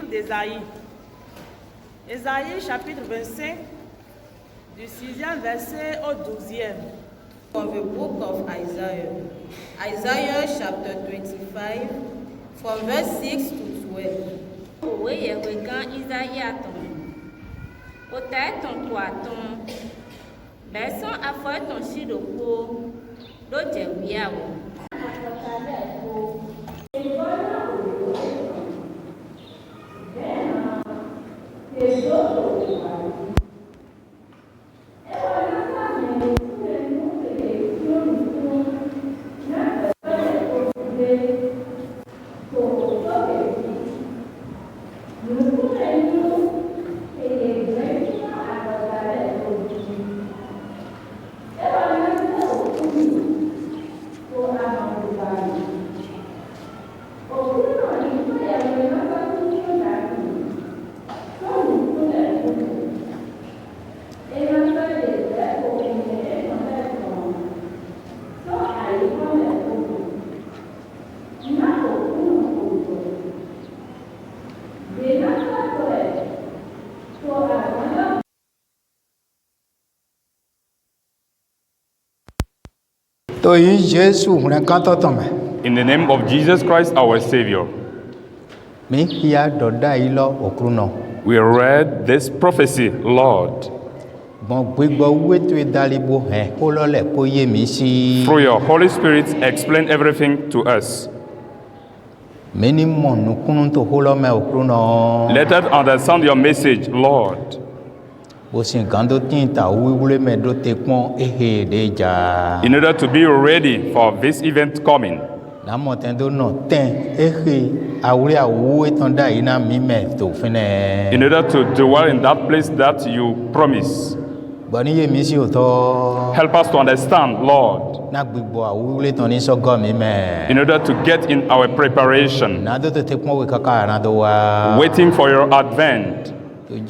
livre d'Ésaïe. Ésaïe chapitre 25, du 6e verset au 12e. From the book of Isaiah. Isaiah chapter 25, from verse 6 to 12. Òwe yẹ̀wé gan Isaïe àtọ̀n. Òtà ẹ̀tọ̀n kò àtọ̀n. Bẹ̀sán afọ ẹ̀tọ̀n sí lòpó ló jẹ̀wé àwọ̀. In the name of Jesus Christ, our Savior, we read this prophecy, Lord. Through your Holy Spirit, explain everything to us. Let us understand your message, Lord. In order to be ready for this event coming. In order to dwell in that place that you promise. Help us to understand, Lord. In order to get in our preparation. Waiting for your advent. In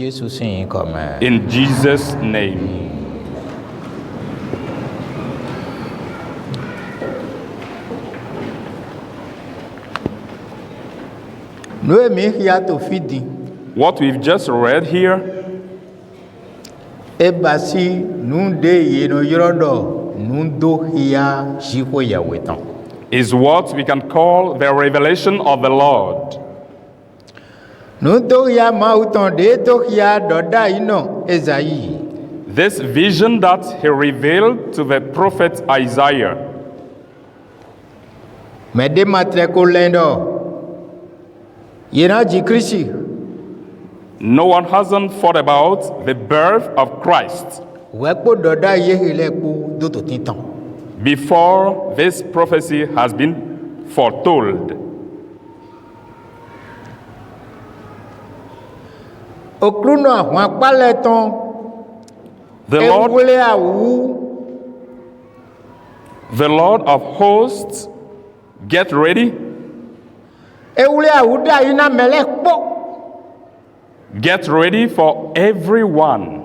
Jesus' name. What we've just read here is what we can call the revelation of the Lord. This vision that he revealed to the prophet Isaiah. No one hasn't thought about the birth of Christ before this prophecy has been foretold. The Lord of hosts, get ready. Get ready for everyone.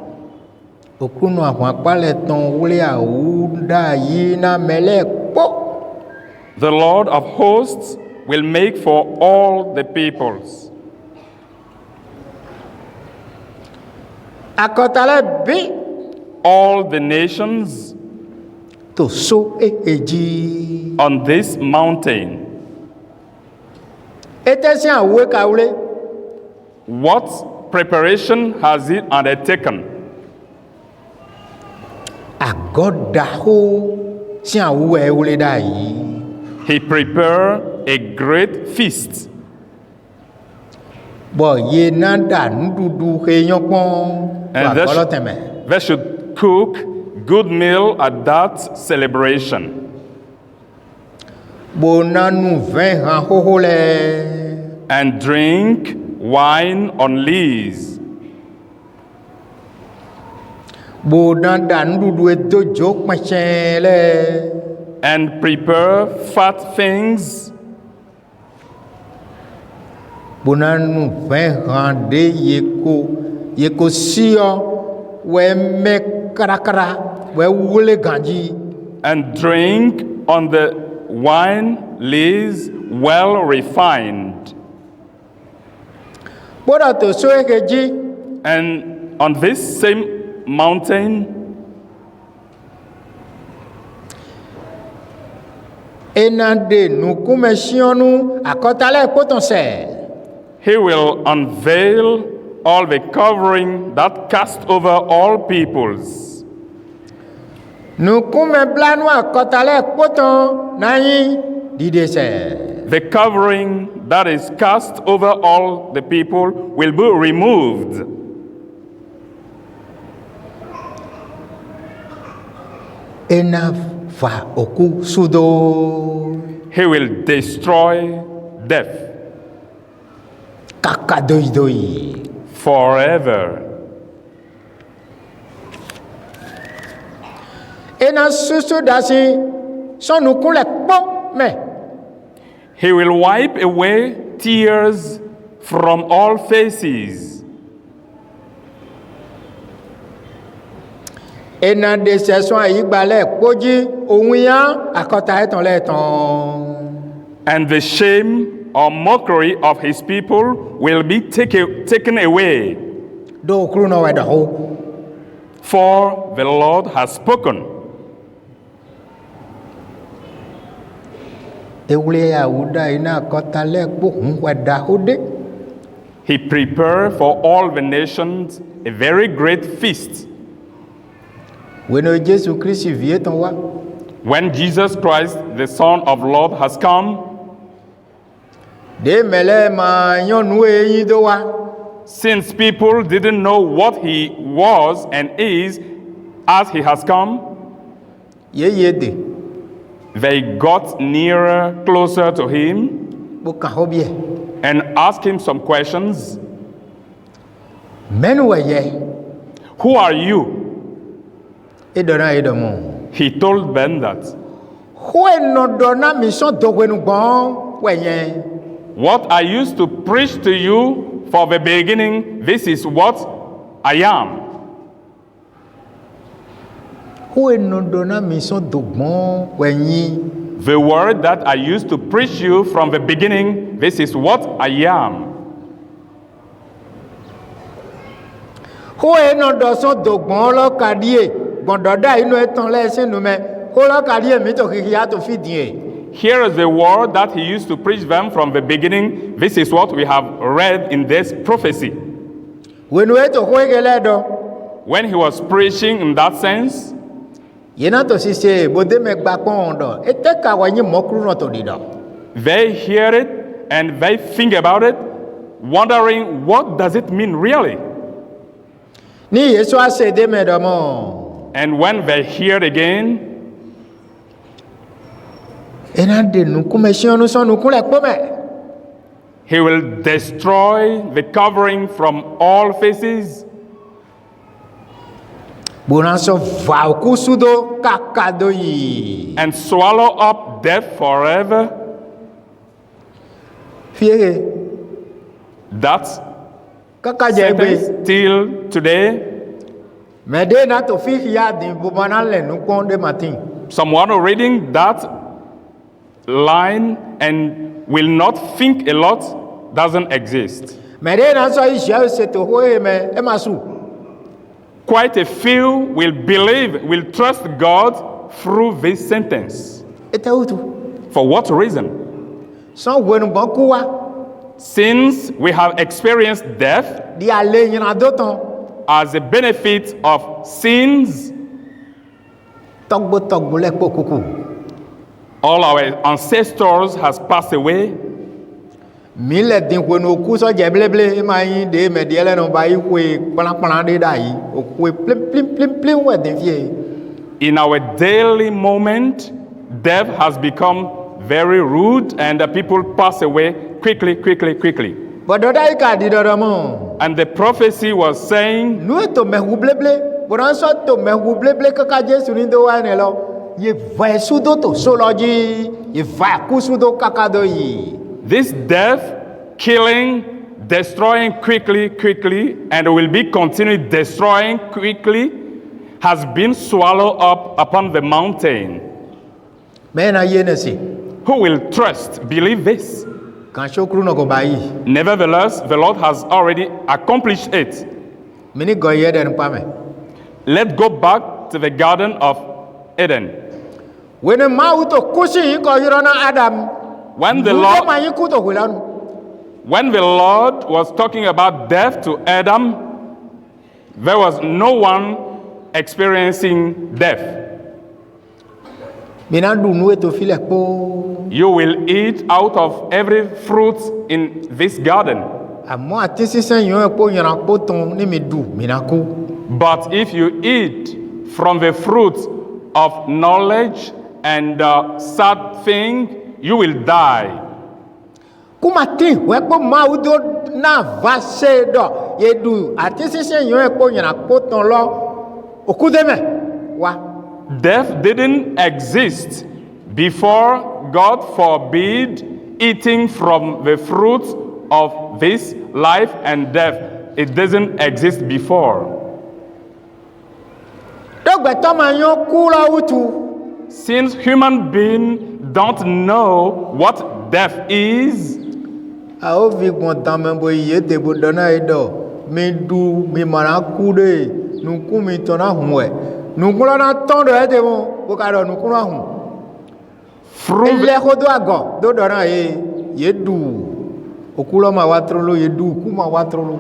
The Lord of hosts will make for all the peoples. All the nations on this mountain. What preparation has it undertaken? He prepared a great feast. And they should cook good meal at that celebration. And drink wine on lees. And prepare fat things. And drink on the wine lees well refined. kpɔɖɔ to so eke dzi And on this same mountain, ena ɖe nukumesiɔnu akɔta lɛ kpɔtɔ sɛ. he will unveil all the covering that cast over all peoples. Nukume blanu akɔta lɛ kpɔtɔ n'anyi dìde sɛ. The covering that is cast over all the people will be removed. Ena va oku sudo He will destroy death kaka doidoi. forever. Ena susu dasi sɔnukun lɛ kpɔ mɛ. He will wipe away tears from all faces. Ena de sɛsɔn ayigba lɛ kpɔdzi ohun ya akɔta etɔn lɛ tɔn. And the shame or mockery of his people will be taken away. Do kuru na wɛ dɔho. For the Lord has spoken. Ewule awuda ina akɔta lɛ kpɔ hun wɛ daho de. He prepared for all the nations a very great feast. Weno Jesu Kristi vie tɔn wa. When Jesus Christ, the Son of Lord, has come, De mɛlɛ ma nyɔnu eyin do wa. since people didn't know what he was and is as he has come, Yeye de. they got nearer, closer to him, Bo kan ho bie. and asked him some questions. Mɛnu wɛ yɛ. Who are you? Edɔna edɔmɔ. He told them that. Ho enɔ dɔ na mi sɔn dɔgbɛnu gbɔn wɛ yɛ. What I used to preach to you for the beginning, this is what I am. Ho enɔ dɔ na mi sɔn dɔgbɔn wɛ nyi. The word that I used to preach you from the beginning, this is what I am. Ho enɔ dɔ sɔn dɔgbɔn lɔ kadie. Gbɔndɔda inu etɔn lɛ sinu mɛ. Ho lɔ kadie mi tɔ kiki ya to fi die. Here is the word that he used to preach them from the beginning. This is what we have read in this prophecy. Wenu eto ho ege lɛ dɔ. When he was preaching in that sense, Yena to sise bode me gba kpɔn dɔ. Ete ka wɔ nyi mɔkuru nɔ to di dɔ. they hear it and they think about it, wondering what does it mean really? Ni Yesu ase de me dɔ mɔ. And when they hear it again, Ena de nukumesiɔnu sɔn nukun lɛ kpɔ mɛ. he will destroy the covering from all faces. Bona sɔ va oku sudo kaka do yi. And swallow up death forever. Fiege That kaka jɛ sentence gbe. till today. Mɛ de na to fi ya di bobana lɛ nukpɔn de ma ti. Someone reading that line and will not think a lot doesn't exist. Mɛ de na sɔ Israel se to ho ye mɛ e ma su. Quite a few will believe, will trust God through this sentence. Ete utu. For what reason? Sɔn wenu gbɔn ku wa. Since we have experienced death Di ale nyina do tɔn. as a benefit of sins, Tɔgbo lɛ kpɔ kuku. all our ancestors has passed away. Mi lɛ din wenu oku sɔ jɛ bleble e ma yin de mɛ diɛ lɛ no ba yi koe kplanakplan de da yi. O koe plim wɛ din fie. In our daily moment, death has become very rude and the people pass away quickly. Bɔdɔda yi ka di dɔdɔ mɔ. And the prophecy was saying, Nu eto mɛhu bleble. Bɔdɔ sɔ to mɛhu bleble kaka Jesu ni do wa ne lɔ. Ye va sudo to so lɔ dzi. Ye va ku sudo kaka do yi. this death, killing, destroying quickly, and will be continued destroying quickly, has been swallowed up upon the mountain. Mɛ na ye ne se. Who will trust, believe this? kan so kru no ko ba yi Nevertheless, the Lord has already accomplished it. mini go ye den pa me Let's go back to the Garden of Eden. wene ma u to kusi yi ko yoro na adam When the Lu Lord ma yi ku to hulanu When the Lord was talking about death to Adam, there was no one experiencing death. mina du nu to file po You will eat out of every fruit in this garden. amo atisi sen yo po yara po ton ni mi du mina ku But if you eat from the fruit of knowledge and sad thing, you will die. kuma ti we po ma u do na va se do ye du atisi sen yo po yara po ton lo okudeme wa Death didn't exist before God forbid eating from the fruit of this life and death. It doesn't exist before. dogbe to ma yo ku lo utu Since human beings don't know what death is, a o vi gbon tan me bo ye de bo do na e do mi du mi mara ku de nu ku mi to na hu e nu ku lo na ton do e de mo bo ka do nu ku na hu through ilé kodo ago do do na ye du okulo ma wa trolo ye du ku ma wa trolo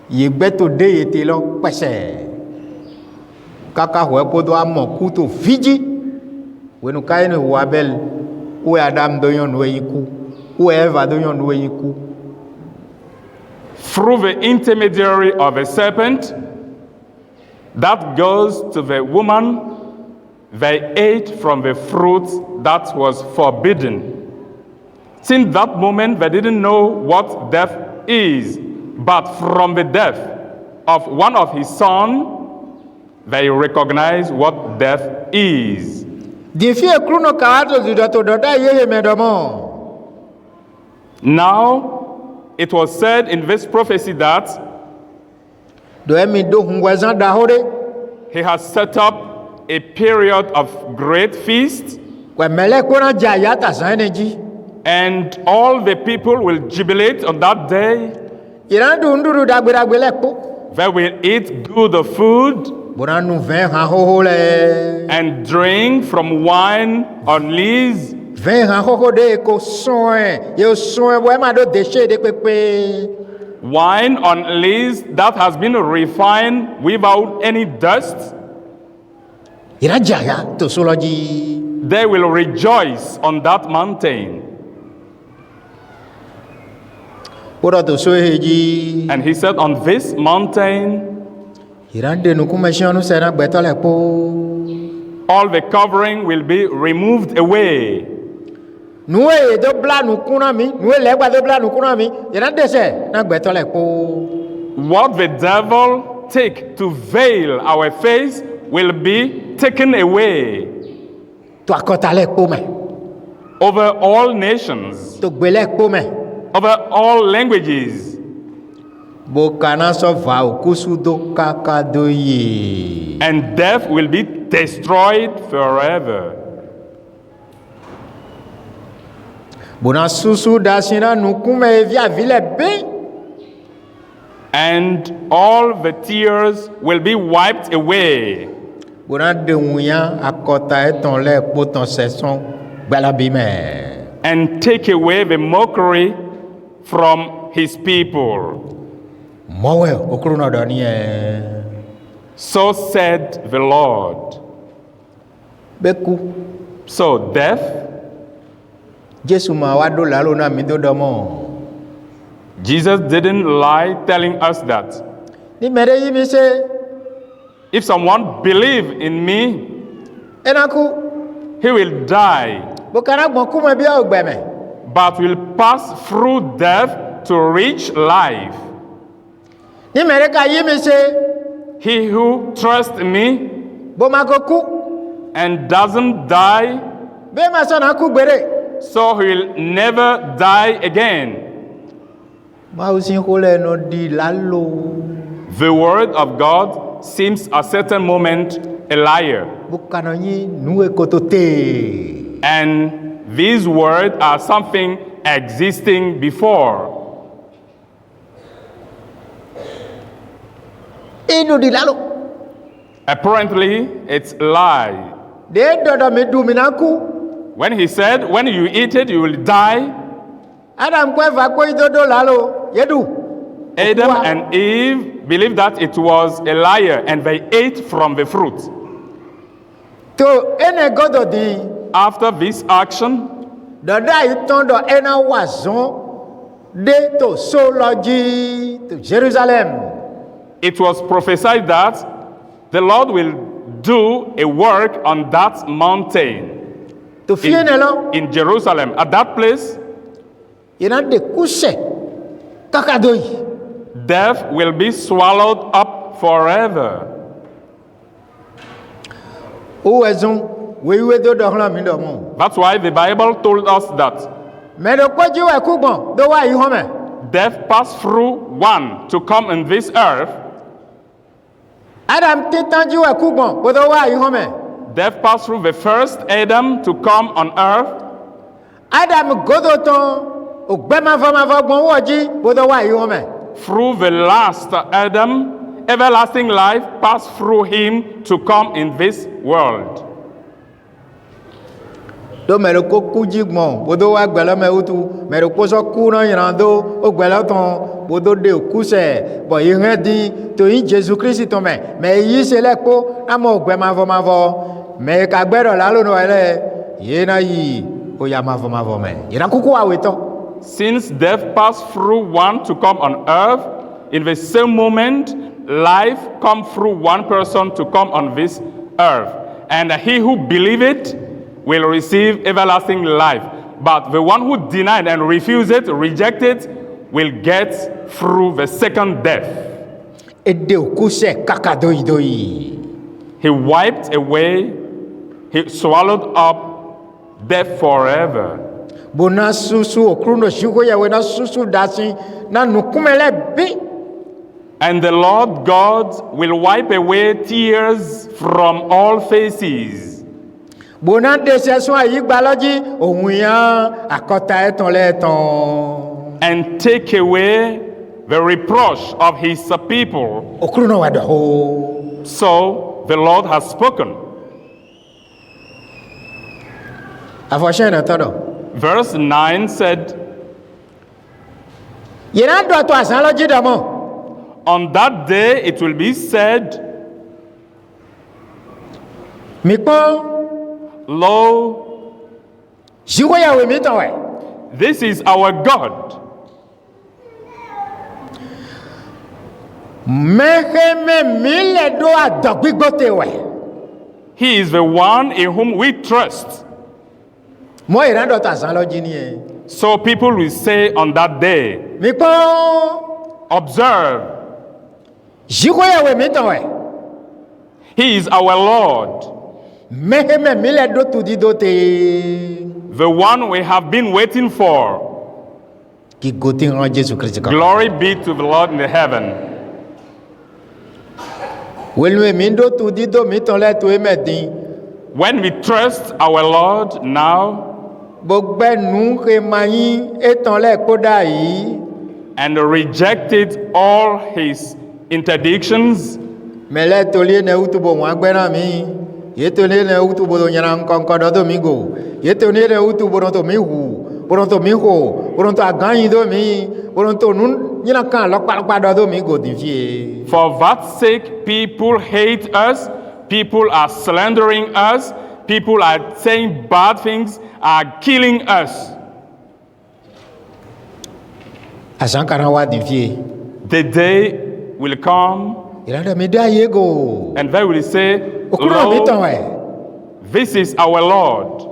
ye gbe to de ye te lo pese kaka ho kodo amo ku to fiji wenu kai ni wa bel o adam do yon we yiku o eva do yon we yiku through the intermediary of a serpent that goes to the woman, they ate from the fruit that was forbidden. Since that moment, they didn't know what death is, but from the death of one of his sons, they recognize what death is. di fi ekru no ka to du to do da ye me do mo Now, it was said in this prophecy that do e mi do hun wazan da hore he has set up a period of great feast, kwa mele ko na ja ya ta san energy and all the people will jubilate on that day. iran du nduru da gbe le po They will eat good food bona nu vin ha ho ho le and drink from wine on lees, vin ha ho ho de ko soin ye soin bo e ma do déchet de pepe wine on lees that has been refined without any dust. iran ja ya to so loji They will rejoice on that mountain. ora to so heji And he said, on this mountain, iran de nu ku me sianu se na gbe to le po all the covering will be removed away. nu e do bla nu kuna mi nu e le gba do bla nu kuna mi iran de se na gbe to le po What the devil take to veil our face will be taken away to akota le po me over all nations, to gbe le po me over all languages. bo kana so va o kusu do kaka do ye And death will be destroyed forever. bona susu da sina nu ku me via vile be And all the tears will be wiped away. bona de wuya akota eton le po ton seson gbala bi me And take away the mockery from his people. mowe okuru no do ni e So said the Lord. be ku So death, Jesu ma wa do la lo na mi do do mo Jesus didn't lie telling us that. ni mere yi mi se If someone believe in me, enaku he will die, bo kana gbon ku me bi o gbe me but will pass through death to reach life. ni mere ka yi mi se He who trusts me bo ma ko ku and doesn't die, be ma so na ku gbere so he will never die again. ma o sin ko le no di la lo The word of God seems at a certain moment a liar. bo kana yi nu e ko to te And these words are something existing before. inu di lalo Apparently, it's a lie. de dodo mi du mi na ku When he said, when you eat it, you will die, adam ko va ko idodo lalo yedu Adam and Eve believed that it was a liar and they ate from the fruit. to ene godo di After this action, dodo itondo ena wazon de to soloji to Jerusalem. it was prophesied that the Lord will do a work on that mountain To fiene lo in Jerusalem. At that place, ina de kuse kakadoi. death will be swallowed up forever. O ezon we do do hlan mi do mo. That's why the Bible told us that Me do ko ji we ku gbon do wa yi ho me. death passed through one to come in this earth. Adam titan ji we ku gbon bo do wa yi ho me. Death passed through the first Adam to come on earth. Adam godo ton o gbe ma fo gbon wo ji bo do wa yi ho me. Through the last Adam, everlasting life passed through him to come in this world. Do me do ko ku ji gbon bo do wa gbe lo me utu me do ko so ku na yan do o gbe lo ton bo do de ku se bo yi han di to yin Jesus Christ to me yi se le po na mo gbe ma fo me ka gbe do la lo no ele ye na yi o ya ma fo me yi na kuku wa we to. Since death passed through one to come on earth, in the same moment, life come through one person to come on this earth. And he who believe it will receive everlasting life. But the one who denied and refused it, reject it, will get through the second death. Ede ku se kakadoi doi. He wiped away, he swallowed up death forever. Bona susu okruno shugo ya we na susu dasi na nukumele bi. And the Lord God will wipe away tears from all faces. Bona dese so ayi gbaloji ohun yan akota eton leton. And take away the reproach of his people. Okruno wa do ho. So the Lord has spoken. Afoshe na todo. Verse 9 said, Yena do to asan loji do mo. on that day it will be said, Mi pon lo, shugo ya we mi ton we. this is our God. Meheme mi le do adogbigbo te we. He is the one in whom we trust. Mo yena do to asan loji ni e. So people will say on that day, Mi pon observe, shugo ya we mi ton we. he is our Lord, Meheme mi le do tu di do te. the one we have been waiting for. Ki gote ran Jesu Christ kan. Glory be to the Lord in the heaven. Welwe mi do tu di do mi ton le to e medin. When we trust our Lord now Gbogbo nu ke mayin etan le koda yi. and rejected all his interdictions, Mele to le ne utubo wan gbera mi. Ye to le ne utubo do nyana nkonko do do mi go. Ye to le ne utubo do to mi hu. Boron to mi ho. Boron to agan do mi. Boron to nun nyana kan lokpa do mi go di fie. for that sake people hate us, people are slandering us, people are saying bad things, are killing us. Asan karan wa di fie. The day will come Irada mi da ye go. and they will say, Okuro mi ton lo, we. this is our Lord,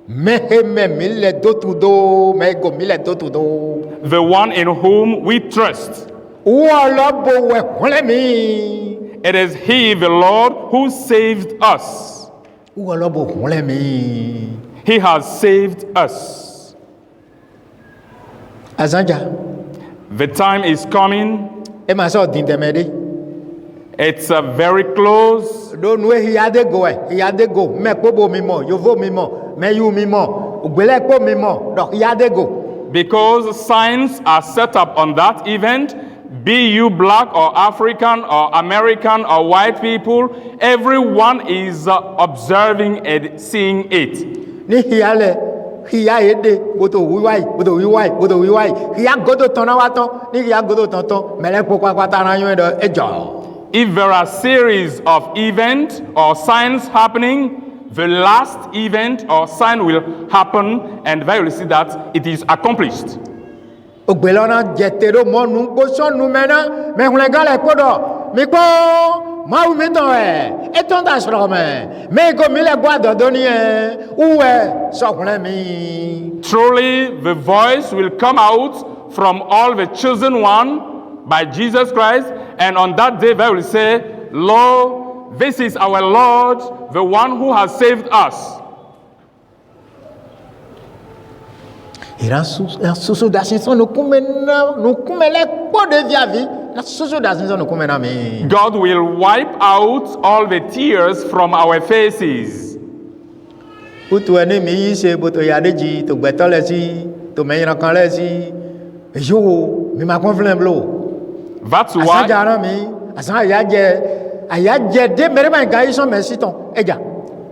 Meheme mi le do tu do. Me go mi le do tu do. the one in whom we trust. Uwa lobo we hole mi. It is he, the Lord, who saved us. Uwa lobo hole mi. He has saved us. Azanja. The time is coming. E ma so din temede. It's very close. Do nu e hiade go e. Hiade go. Me pobo mi mo. Yovo mi mo. Me yu mi mo. Ugbele po mi mo. Do hiade go. because signs are set up on that event, be you black or African or American or white people, everyone is observing and seeing it. Ni hiale hiya ede boto wiwai boto wiwai hiya godo tona wato ni hiya godo tonto mele pokwa kwata na yo edo ejo. If there are series of events or signs happening, the last event or sign will happen, and there you will see that it is accomplished. Ogbelona jetero monu goso nu mena me hunlega le kodo mi po ma u mi ton eton da soro me go mi le gwa dodo ni uwe sokunle mi. Truly, the voice will come out from all the chosen one by Jesus Christ, and on that day they will say, Lo, this is our Lord, the one who has saved us. Ira susu da sinso no kumena no kumele po de viavi na susu da sinso no kumena mi. God will wipe out all the tears from our faces. Utu ene mi yi se boto ya deji to gbeto le si to me ran kan le si yo mi ma kon flen blo. That's Asa why jara mi asa aya je de mere ma ga yi so me si ton eja.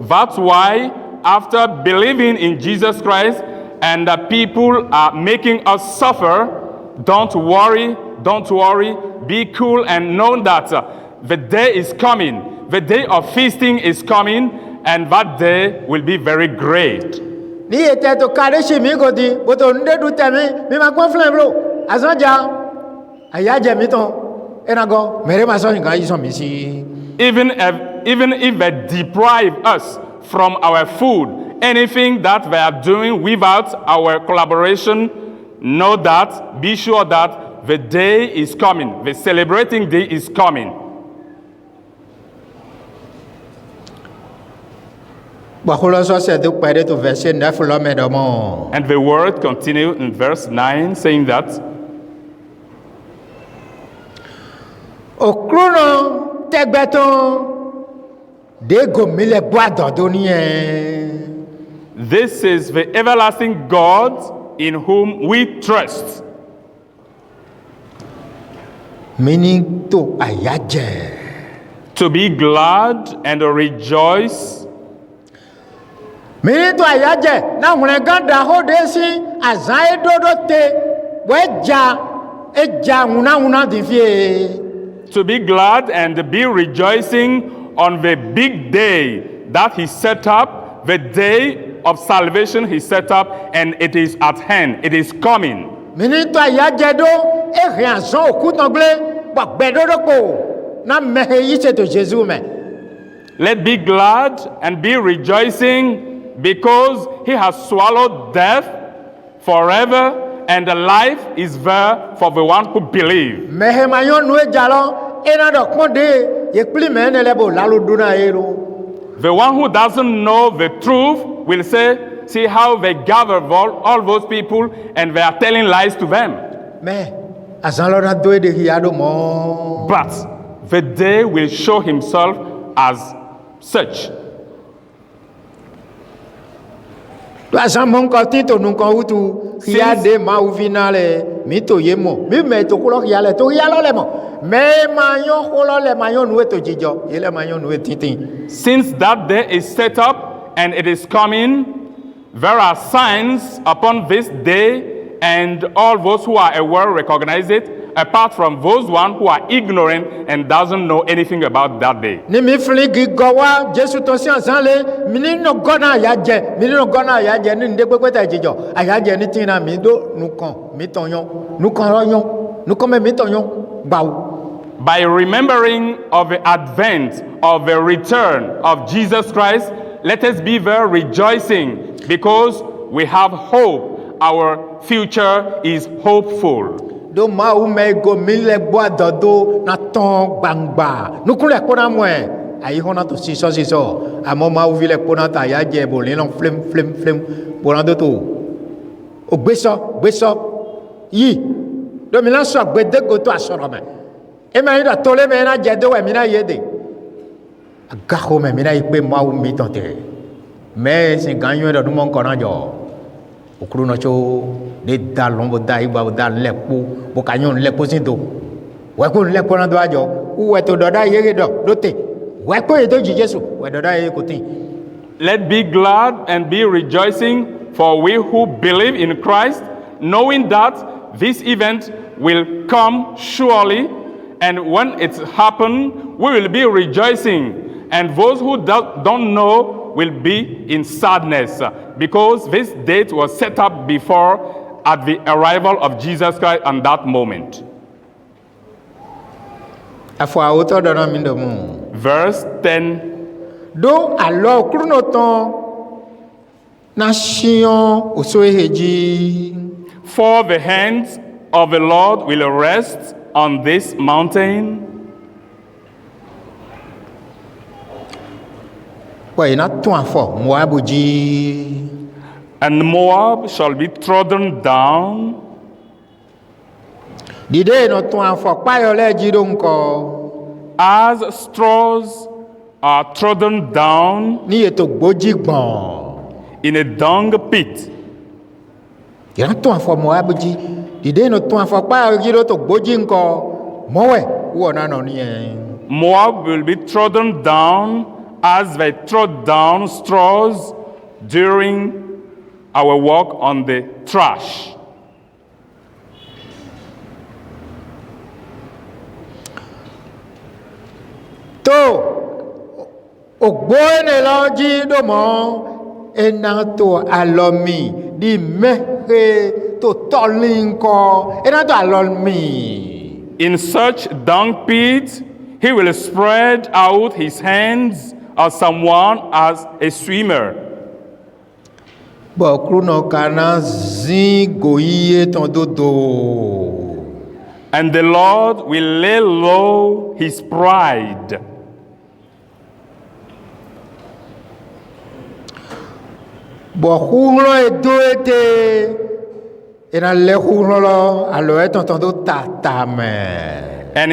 That's why, after believing in Jesus Christ and the people are making us suffer, don't worry, be cool and know that the day is coming, the day of feasting is coming, and that day will be very great. Ni ete to kare shi mi godi boto nde du temi mi ma kon flen blo asa ja aya je mi ton enago mere ma so nkan yi so mi si. Even if they deprive us from our food, anything that they are doing without our collaboration, know that, be sure that the day is coming, the celebrating day is coming. And the word continues in verse 9 saying that, Okruno tegbeton de gomile boado doni this is the everlasting God in whom we trust. Meaning to ayaje. To be glad and rejoice. Meaning to ayaje na huneganda hodesi azai dodote weja eja una divie. To be glad and be rejoicing on the big day that he set up, the day of salvation he set up, and it is at hand, it is coming. Minito ayajedo ehianson okutangle gbagbedodopo na mehe yise to Jesus me. Let's be glad and be rejoicing because he has swallowed death forever, and the life is there for the one who believes. Mehe mayon nue jalo ena do konde yekpli mene lebo lalo duna ero. The one who doesn't know the truth will say, see how they gather all those people and they are telling lies to them. Me azalo na doe de hiado mo. But the day will show himself as such. Azan mon kotito nun kon utu hiade ma uvinale mito yemo. Mi me to kulo hiale to hialo le mo. Me mayon kulo le mayon nue to jijo. Yele mayon nue tintin. Since that day is set up and it is coming, there are signs upon this day, and all those who are aware recognize it, apart from those one who are ignorant and doesn't know anything about that day. Ni mi fligi gowa Jesu to si ansanle mi no gona ayaje ni ndegbe ta jijo ayaje ni tina mi do nukan mi tonyon nukan royon nukan me mi tonyon gbawo. By remembering of the advent of the return of Jesus Christ, let us be there rejoicing because we have hope. Our future is hopeful. Do ma u me go mi le gbo adodo na ton gbangba nukule ko na mo ayi hona to siso amo ma u vi le ko na ta ayaje bo le lon flem bo na do to ogbeso yi do mi la so gbede go to asoro me e ma ida to le me na je do we mi na yede aga ho me mi na ipe ma u mi ton te me sin ganyo do mo nko na jo. okuru no cho de da lon bo da igba bo da lepo bo kanyon lepo sin do we ko lepo na do ajo we to do da yege do te we ko e do Jesus we do da ye ko tin. Let's be glad and be rejoicing, for we who believe in Christ, knowing that this event will come surely, and when it happens, we will be rejoicing, and those who don't know will be in sadness, because this date was set up before at the arrival of Jesus Christ on that moment. Verse 10. Do alors krunoton nation osoeheji. For the hands of the Lord will rest on this mountain. And Moab shall be trodden down. As straws are trodden down in a dung pit. Moab will be trodden down as they trod down straws during our walk on the trash. Ogboene loji domo enato alomi di mehe to tolinko enato alomi. In such dung pits, he will spread out his hands as someone as a swimmer. Bokruno kana zingoiye tondodo. And the Lord will lay low his pride. And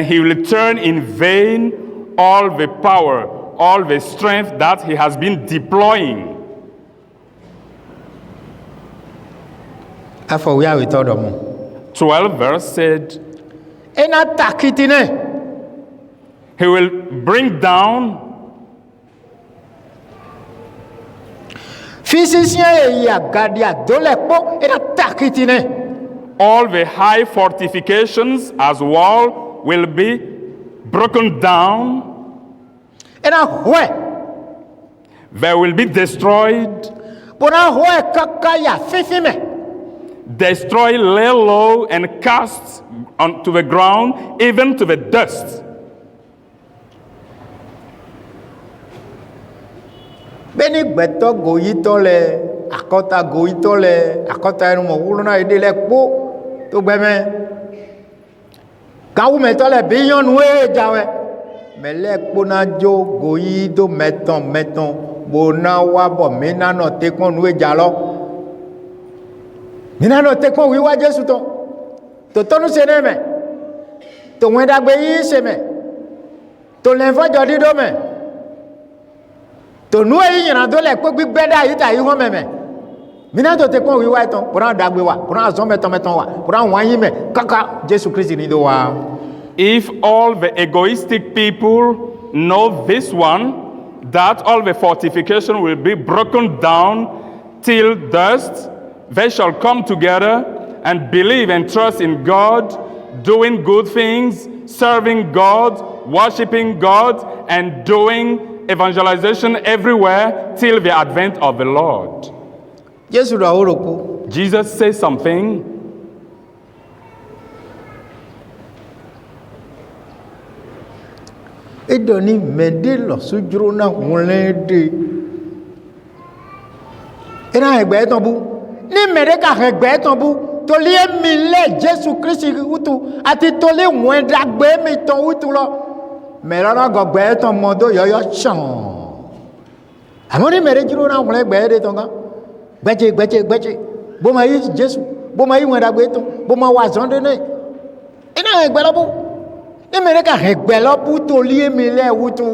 he will turn in vain all the power, all the strength that he has been deploying. 12 verse said, he will bring down all the high fortifications as wall will be broken down. They will be destroyed. Destroy, lay low, and cast onto the ground, even to the dust. Beni gbeto goyito le akota goyito le akota enu mo wulu na ide le po to gbeme kawu meto le biyon we jawe mele po na jo goyi do meton bona wa bo mina no te kon we jalo mina no te kon wi wa Jesu to tonu sene me to wenda gbe yi se me to lenfo jodi do me to nu eyi yana do le ko gbigbe da yi ta yi ho meme mina to te kon wi wa ton pura dagbe wa pura zo meton wa pura wan yi me kaka Jesus Christ ni do wa. If all the egoistic people know this one, that all the fortification will be broken down till dust, they shall come together and believe and trust in God, doing good things, serving God, worshiping God, and doing evangelization everywhere till the advent of the Lord. Jesus says something. Edoni mende lo sujuro na hunlede. Ena egbe ton bu. Ni mere ka egbe ton bu. To li mi le Jesus Christ utu ati to le won dagbe mi ton utu lo. Me lo na gogbe ton modo yoyo chan. Amoni mere juro na hunle de ton ga. Gbeje. Bo ma yi Jesus. Bo ma yi won dagbe ton. Bo ma wa zonde ne. Ena egbe lo bu. Ni mere ka egbe lo bu to li mi le utu.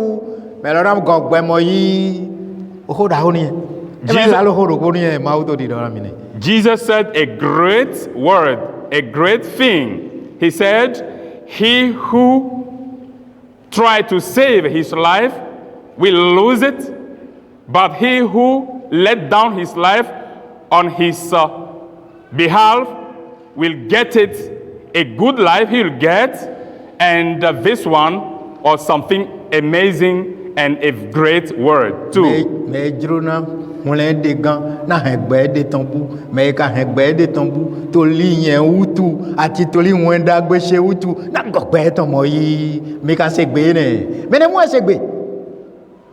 Me lo na gogbe mo yi. O da ho ni. Jesus said a great word, a great thing. He said, he who tried to save his life will lose it, but he who let down his life on his behalf will get it. A good life he'll get, and this one or something amazing and a great word too.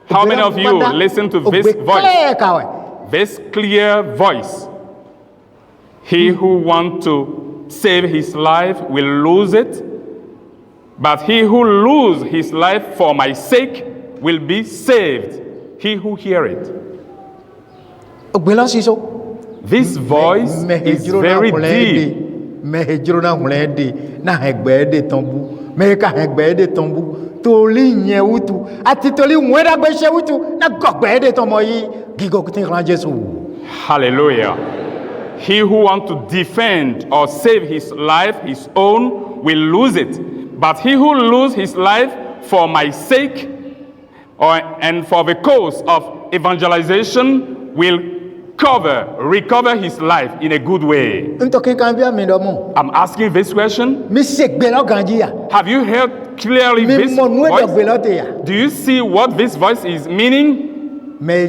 How many of you listen to this voice? This clear voice. He who wants to save his life will lose it, but he who loses his life for my sake will be saved. He who hear it. This voice is very deep. Hallelujah. He who wants to defend or save his life, his own, will lose it. But he who loses his life for my sake and for the cause of evangelization will recover his life in a good way. I'm asking this question. Have you heard clearly this voice? Do you see what this voice is meaning? He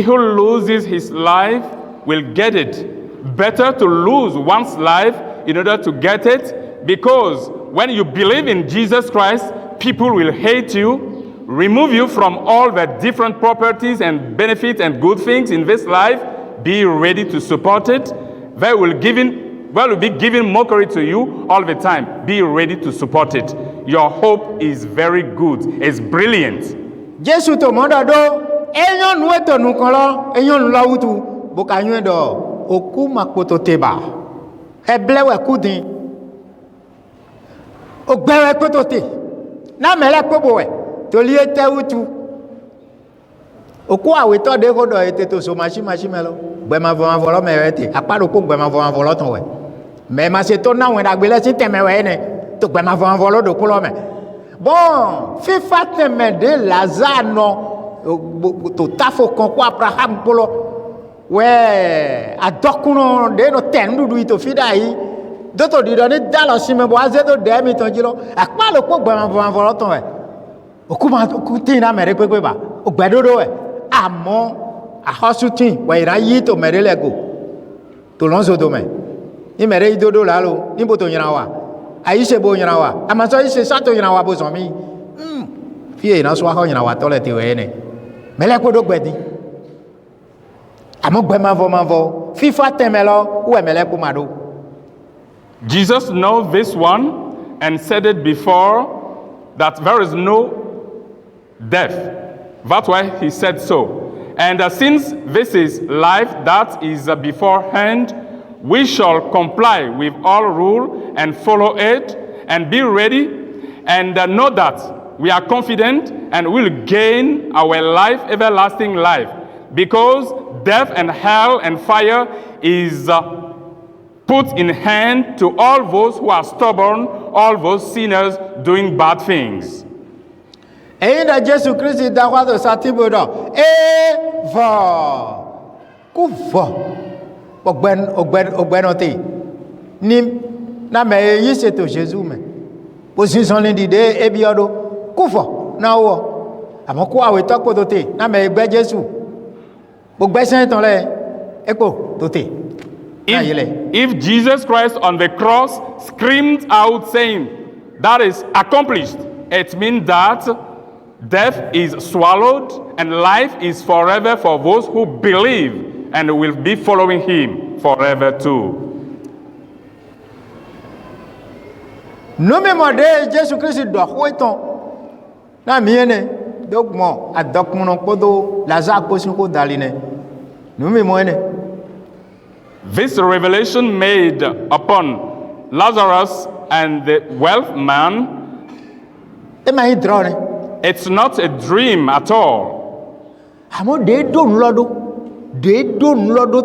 who loses his life will get it. Better to lose one's life in order to get it, because when you believe in Jesus Christ, people will hate you, remove you from all the different properties and benefits and good things in this life. Be ready to support it. They will be giving mockery to you all the time. Be ready to support it. Your hope is very good. It's brilliant. Jesus to mandado enyon nueto nukolo enyon lautu bokanyedo okuma pototeba heblewe kudin ogbewe potote na mele pobowe to liete utu oku aweto de godo ete to so machi melo gbema volo mewete aparo ko gbema volo ton we me ma se to na won dagbele si temewe ne to gbema volo do kulo me bon fifa teme de Lazare no to tafo kon ko Abraham polo we adokuno de no tendudu ito fidai doto di do ni dalo sime bo azedo de mi ton jilo apa lo po gbema volo ton we okuma okutina mere pepe ba ogbedodo we amo ahosutin we irayi to mere lego to lonzo do me ni mere idodo lalo ni bo to nyina wa ayise bo nyina wa amaso ise sato nyina wa bo so mi fie na so ha nyina wa to le ti we ne mele ko do gbedi amo gbema vo fifa temelo we mele ko mado. Jesus knows this one and said it before that there is no death. That's why he said so. And since this is life that is beforehand, we shall comply with all rule and follow it and be ready and know that we are confident and will gain our life, everlasting life, because death and hell and fire is put in hand to all those who are stubborn, all those sinners doing bad things. Ainda Jesus Christ da kwa do satibodo kuvo ogbenote ni na me yi seto Jesus me position ni dide ebiodo kuvo na wo àmọ́ kó àwẹ̀ tọ́pọ̀ tó tè náà mẹ́ ẹgbẹ́ jésù gbogbo ẹsẹ̀ tán lẹ́ ẹ̀pọ̀ tó tè náà yìí lẹ̀. If Jesus Christ on the cross screamed out saying, that is accomplished, it means that death is swallowed and life is forever for those who believe and will be following him forever too. Nous-mêmes, Jésus-Christ doit être na mienne donc mo adokmono kodo Lazare posin ko daline. Nous-mêmes, This revelation made upon Lazarus and the wealth man, e ma hidrone. it's not a dream at all. Amo de don lodo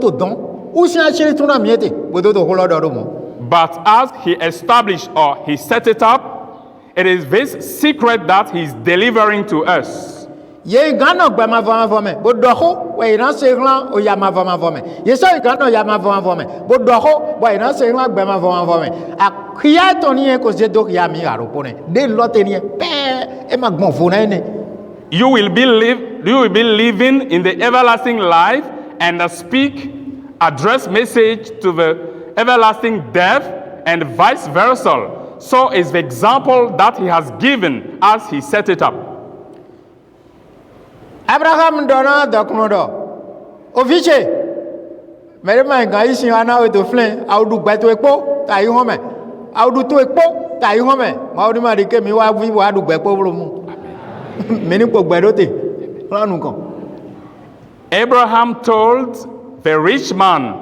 to don. Ou si a chéri tuna miete, bodo to holodo do mo. But as he established or he set it up, it is this secret that he's delivering to us. Ye gano gba ma vome, bodo ho, we ina se ran o ya ma vome. Ye so gano ya ma vome, bodo ho, we ina se ran gba ma vome. A kia to ni e ko se do ya mi aro pone. De lote ni pe e ma gbon fo na ne. You will be living in the everlasting life and speak, address message to the everlasting death and vice versa. So is the example that he has given as he set it up. Abraham dona doknodo. Ofiche. Mere ma ga isi ana we to flen, audu gba to epo, ta yi home. Audu to epo, ta yi home. Ma odi ma de ke mi wa vi wa du gba epo mu. Meni po gba do te. Ranu kan. Abraham told the rich man,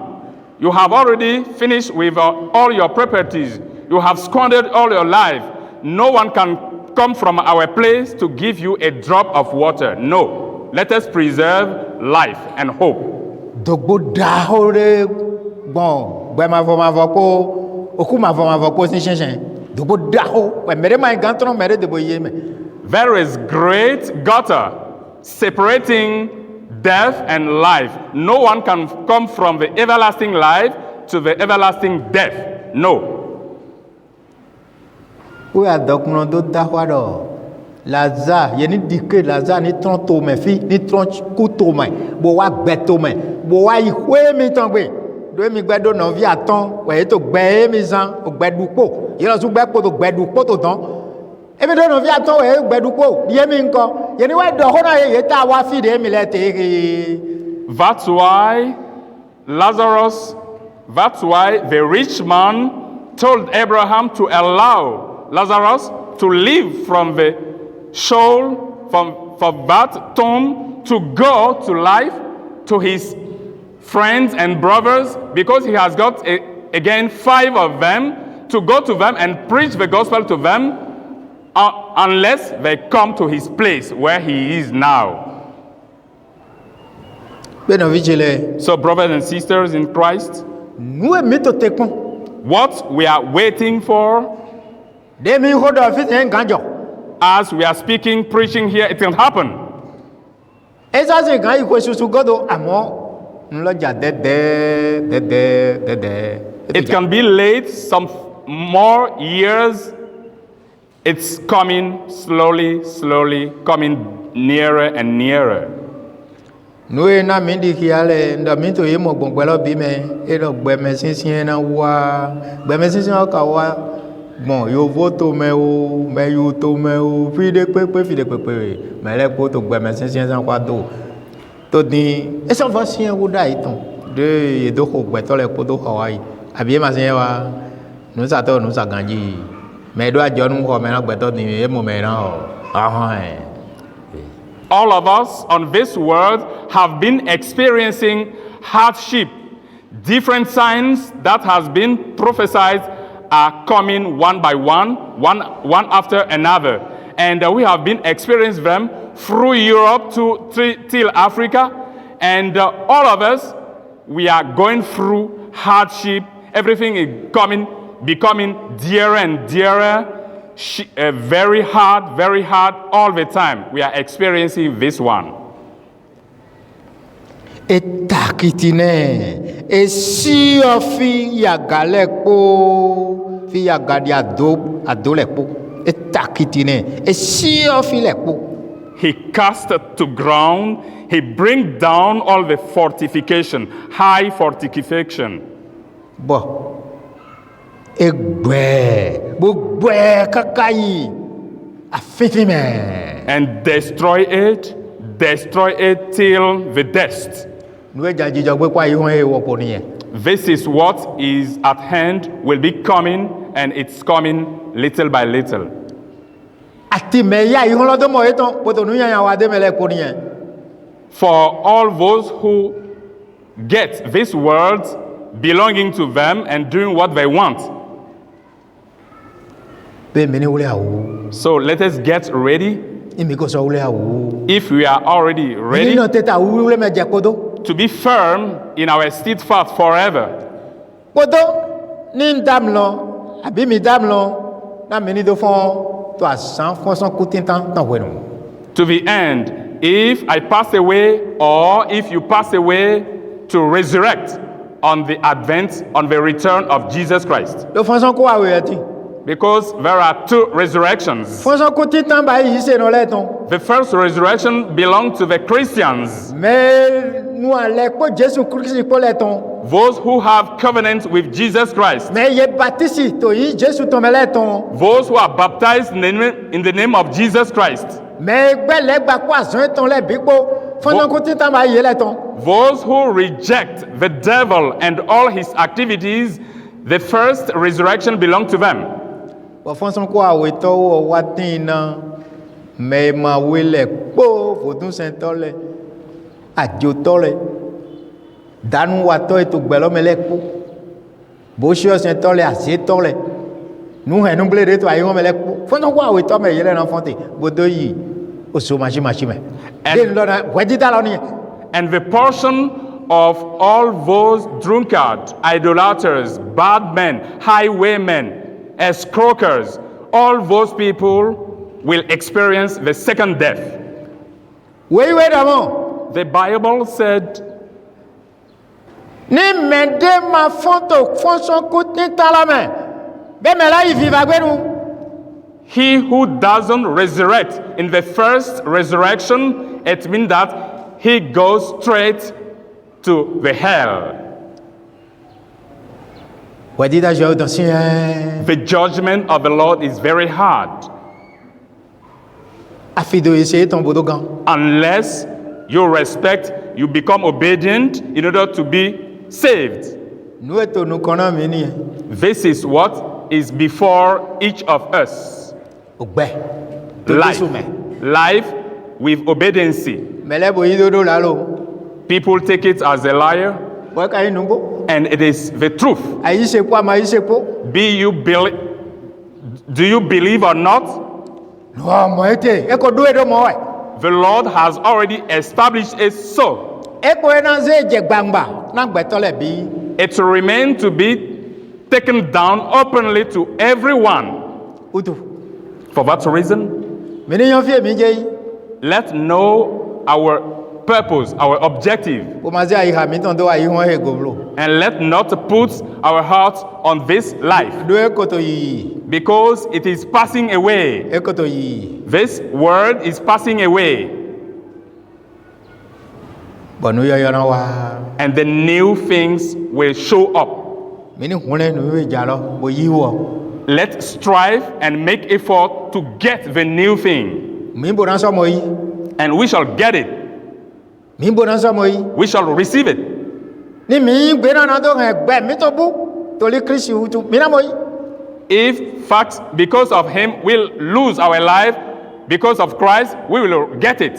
you have already finished with all your properties. You have squandered all your life. No one can come from our place to give you a drop of water. No. Let us preserve life and hope. Dogbo da hore bon, gba ma vo ko, oku ma vo ko sin shensen. Dogbo da ho, we mere ma gantron mere de boye me. There is great gutter separating death and life. No one can come from the everlasting life to the everlasting death. No. Ou ya dokno do da hwado. Lazare, ye ni dike Lazare ni tron to me fi, ni tron ku to me. Bo wa gbe to me. Bo wa yi hwe mi tan gbe. Do mi gbe do no vi aton, we to gbe mi zan, o gbe dupo. Ye lo su gbe po to gbe dupo to don. E mi do no vi aton we gbe dupo. Ye mi nko. Ye ni wa do ho na ye ta wa fi de mi le te. That's why the rich man told Abraham to allow Lazarus to leave from the shoal, from that tomb, to go to life, to his friends and brothers, because he has got, again, 5 of them, to go to them and preach the gospel to them, unless they come to his place where he is now. So, brothers and sisters in Christ, what we are waiting for, as we are speaking, preaching here, it will happen. It can be late, some more years. It's coming slowly, coming nearer and nearer. Nous na mindi kiale nda minto yemo gbongbelo bime e do gbeme sinsin na wa gbeme sinsin ka wa bon yo voto me o me yo to me o fi de pepe me le ko to gbeme sinsin san kwa do to ni e so va sin wo da iton de e do ko gbe to le ko do hawaii abi ma sin wa nu sa ganji me do ajo nu ko me na gbe to ni e mo me na o All of us on this world have been experiencing hardship. Different signs that has been prophesied are coming one by one after another. And we have been experiencing them through Europe till Africa. And all of us, we are going through hardship. Everything is becoming dearer and dearer. Very hard all the time. We are experiencing this one. Etakitine esi ofi yagalekpo fi yagadi adolekpo etakitine esi ofi lekpo. he cast to ground, he bring down all the fortification, high fortification. Bon. Egbe. Bugbe kakayi. Afifime. And destroy it till the dust. Nous jajijogbe kwa yi won e wopo niyen. This is what is at hand, will be coming, and it's coming little by little. Ati me ya yi won lodo mo etan, poto nu yan wa de mele ko niyen. For all those who get this world belonging to them and doing what they want. Be meni wule awu. So let us get ready. Imi ko so wule awu. If we are already Ni ready no teta wule me je kodo. to be firm in our steadfast forever. Kodo ni ndam lo, abi mi dam lo, na meni do fon to asan fon son kutin tan tan wenu. To the end, if I pass away or if you pass away, to resurrect on the advent, on the return of Jesus Christ. Do fon son ko awe ati. Because there are two resurrections. Fon son kutin tan ba yi se no le ton. The first resurrection belonged to the Christians, Mais nous allons pour Jésus Christ pour le ton. those who have covenant with Jesus Christ, Mais ye baptisi to yi Jésus ton le ton. those who are baptized in the name of Jesus Christ, Mais gbe le gba kwa zon ton le bipo. Fon son kutin tan ba yi le ton. those who reject the devil and all his activities. The first resurrection belonged to them. Bo fon son ko awe to wo watin na. Mais ma wele po fotun sentole. Ajo tole. Danu wato eto gbelo mele po. Bo sio sentole ase tole. Nu he nu ble de to ayi won mele po. Fon son ko awe to me yele na fonte. Bodo yi. O so machi me. And- Den lo na wedi da lo ni. And the portion of all those drunkards, idolaters, bad men, highwaymen, escroakers, all those people will experience the second death. We da mo. The Bible said, Ni mende ma fonto fonson kutin talame. Be me la yi viva gbenu. he who doesn't resurrect in the first resurrection, it means that he goes straight to the hell. Wedi da jo don si The judgment of the Lord is very hard. afido ese ton bodo gan. Unless you respect, you become obedient in order to be saved. Nu eto nu kona mi ni. This is what is before each of us. Ogbe. To Life. Jesu me. Life with obedience. Mele bo yi dodo la lo. People take it as a liar, Bo ka yi nu bo. and it is the truth. Ayi se po ama yi se po. Do you believe or not? No mo ete. E ko do edo mo we. The Lord has already established it so. E ko na ze je gbangba. Na gbe tole bi. It will remain to be taken down openly to everyone. Utu. For that reason, Mi ni yan fi mi je yi. let's know our purpose, our objective, O ma ze ayi ha mi ton do ayi won he goblo. and let not put our hearts on this life, Do e ko to yi. because it is passing away. E ko to yi. This world is passing away, Bo nu yo na wa. and the new things will show up. Mi ni hunle nu we ja lo. Bo yi wo. Let's strive and make effort to get the new thing, Mi bo na so mo yi. and we shall get it. Mi bo na so mo yi. We shall receive it. Ni mi gbe na do he gbe mi to bu. Toli Kristi utu. Mi na mo yi. If facts, because of him, we'll lose our life, because of Christ, we will get it.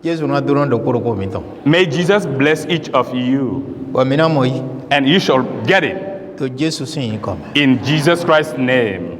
Jesu na do ron do koroko mi ton. May Jesus bless each of you, Bo mi na mo yi. and you shall get it To Jesu sin yi come. in Jesus Christ's name.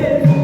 Thank you.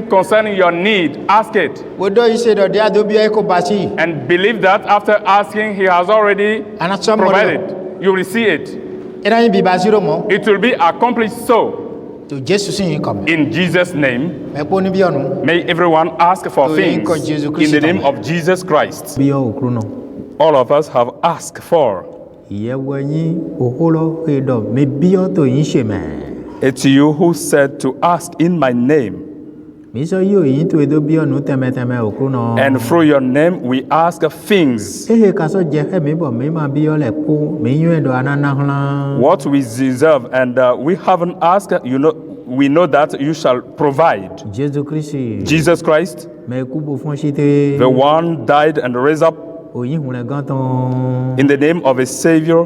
anything concerning your need, ask it. wodo ise do dia do bia ko basi And believe that after asking, He has already Anasomo provided. You will see it. era yin bi basi ro mo It will be accomplished so. to Jesus sin come In Jesus' name, me po ni bi onu may everyone ask for To things inko Jesu in Christ the name tamo. of Jesus Christ. bi o okru no All of us have asked for. iye wanyi oholo edo me bi o to yin se me It's you who said to ask in my name. mi so yo yin to edo bi onu teme okru no And through your name, we ask things. ehe ka so je he mi bo mi ma bi o le po mi yun edo anana hlan What we deserve, and we haven't asked, we know that you shall provide. Jesus Christ Jesus Christ, me ku bo fun site the one died and raised up oyin hun le gan ton in the name of a Savior,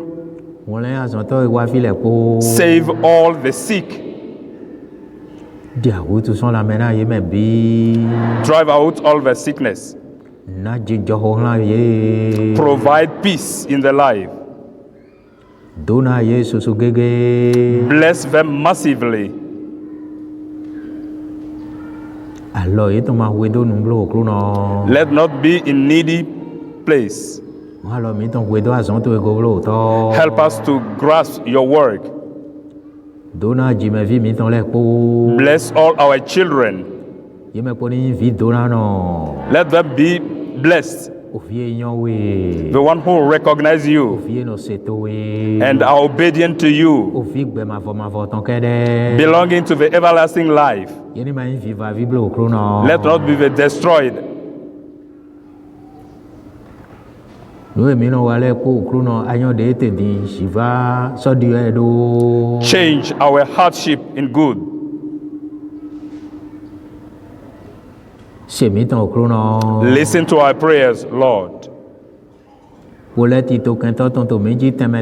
won le asan to wa fi le po save all the sick, dia wo tu son la mena ye me bi drive out all the sickness, na jijo ho hlan ye provide peace in their life, dona ye susu gege bless them massively. alo ye to ma we do nu blo okru no Let not be in needy place. alo mi ton we do asan to e go blo to Help us to grasp your word. dona ji me vi mi ton le po Bless all our children. ye me po ni vi dona no Let them be blessed. o vie yon we The one who recognize you vie no seto we and are obedient to you, o vi gbe ma vo ton kede belonging to the everlasting life. ye ni ma yin vi va vi blo okru no Let not be destroyed. no e mi no wa le po okru no ayon de te din shiva so di e do Change our hardship in good. se mi ton okru no Listen to our prayers, Lord. wo le ti to kan ton to meji teme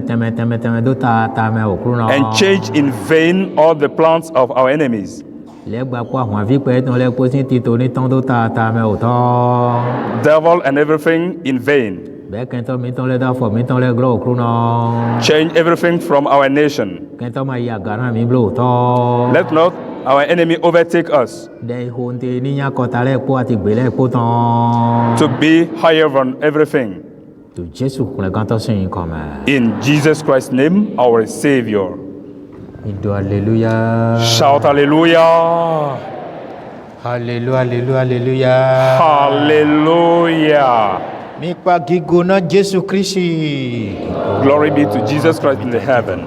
do ta me okru no And change in vain all the plans of our enemies. le gba po àwọn vi pe ton le po sin ti to ni ton do ta me o to Devil and everything in vain. be kan to mi ton le da fo mi ton le glo okru no Change everything from our nation. kan to ma ya garan mi blo to Let not our enemy overtake us de ho nte ni nya ko ta le po ati gbe le po ton to be higher than everything. to Jesus kun le kan to sin comme In Jesus Christ's name, our Savior. do hallelujah Shout hallelujah. hallelujah hallelujah hallelujah Hallelujah. mi pa gigona Jesus Christ Glory be to Jesus Christ in the heaven.